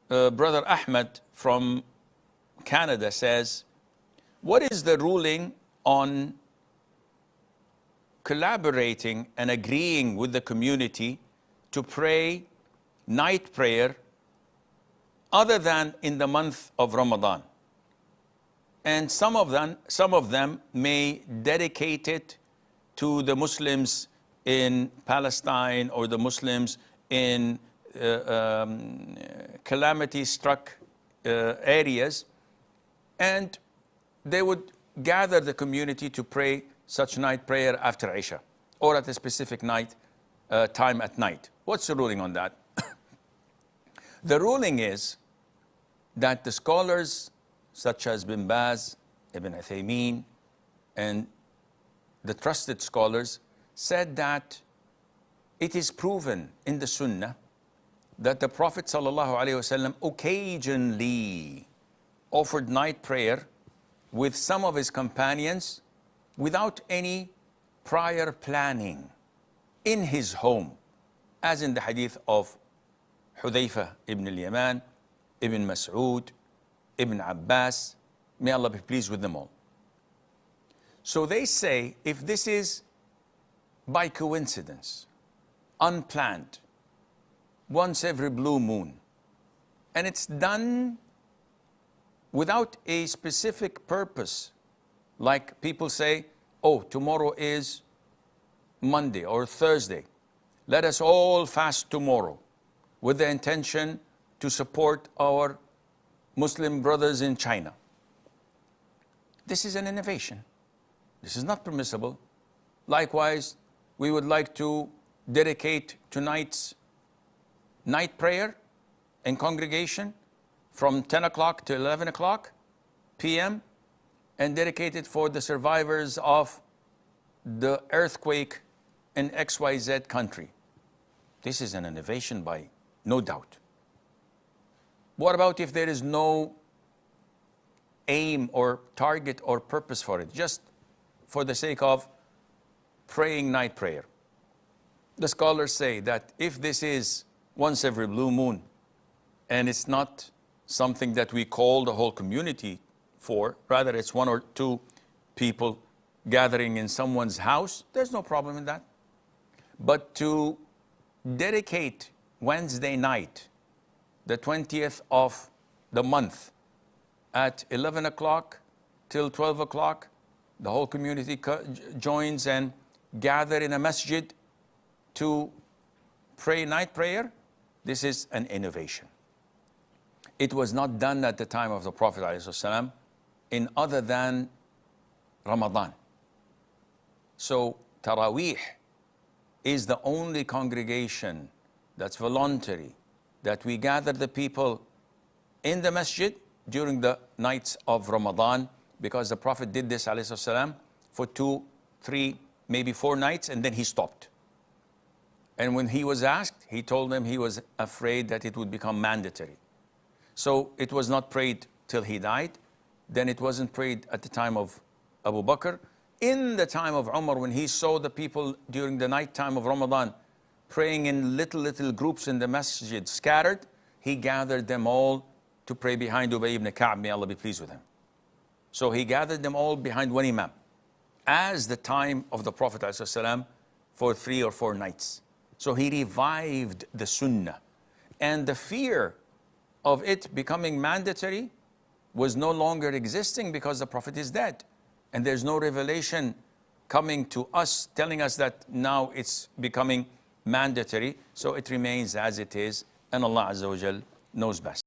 Brother Ahmed from Canada says, what is the ruling on collaborating and agreeing with the community to pray night prayer other than in the month of Ramadan? And some of them may dedicate it to the Muslims in Palestine or the Muslims in calamity-struck areas, and they would gather the community to pray such night prayer after Isha or at a specific night time at night. What's the ruling on that? The ruling is that the scholars such as Bin Baz, Ibn Uthaymeen, and the trusted scholars said that it is proven in the Sunnah that the Prophet ﷺ occasionally offered night prayer with some of his companions without any prior planning in his home, as in the hadith of Hudayfa ibn al-Yaman, Ibn Mas'ud, Ibn Abbas, may Allah be pleased with them all. So they say if this is by coincidence, unplanned, once every blue moon, and it's done without a specific purpose, like people say, oh, tomorrow is Monday or Thursday, let us all fast tomorrow with the intention to support our Muslim brothers in China. This is an innovation. This is not permissible. Likewise, we would like to dedicate tonight's night prayer in congregation from 10 o'clock to 11 o'clock p.m. and dedicate it for the survivors of the earthquake in XYZ country. This is an innovation by no doubt. What about if there is no aim or target or purpose for it, just for the sake of praying night prayer? The scholars say that if this is once every blue moon and it's not something that we call the whole community for, rather it's one or two people gathering in someone's house, there's no problem in that. But to dedicate Wednesday night, the 20th of the month, at 11 o'clock till 12 o'clock, the whole community joins and gather in a masjid to pray night prayer. This is an innovation. It was not done at the time of the Prophet ﷺ in other than Ramadan. So Taraweeh is the only congregation that's voluntary, that we gather the people in the masjid during the nights of Ramadan, because the Prophet did this ﷺ for 2, 3, maybe 4 nights, and then he stopped. And when he was asked, he told them he was afraid that it would become mandatory. So it was not prayed till he died. Then it wasn't prayed at the time of Abu Bakr. In the time of Umar, when he saw the people during the night time of Ramadan praying in little groups in the masjid, scattered, he gathered them all to pray behind Ubay ibn Ka'b, may Allah be pleased with him. So he gathered them all behind one imam, as the time of the Prophet ﷺ for 3 or 4 nights. So he revived the sunnah. And the fear of it becoming mandatory was no longer existing because the Prophet is dead. And there's no revelation coming to us telling us that now it's becoming mandatory. So it remains as it is, and Allah Azza wa Jal knows best.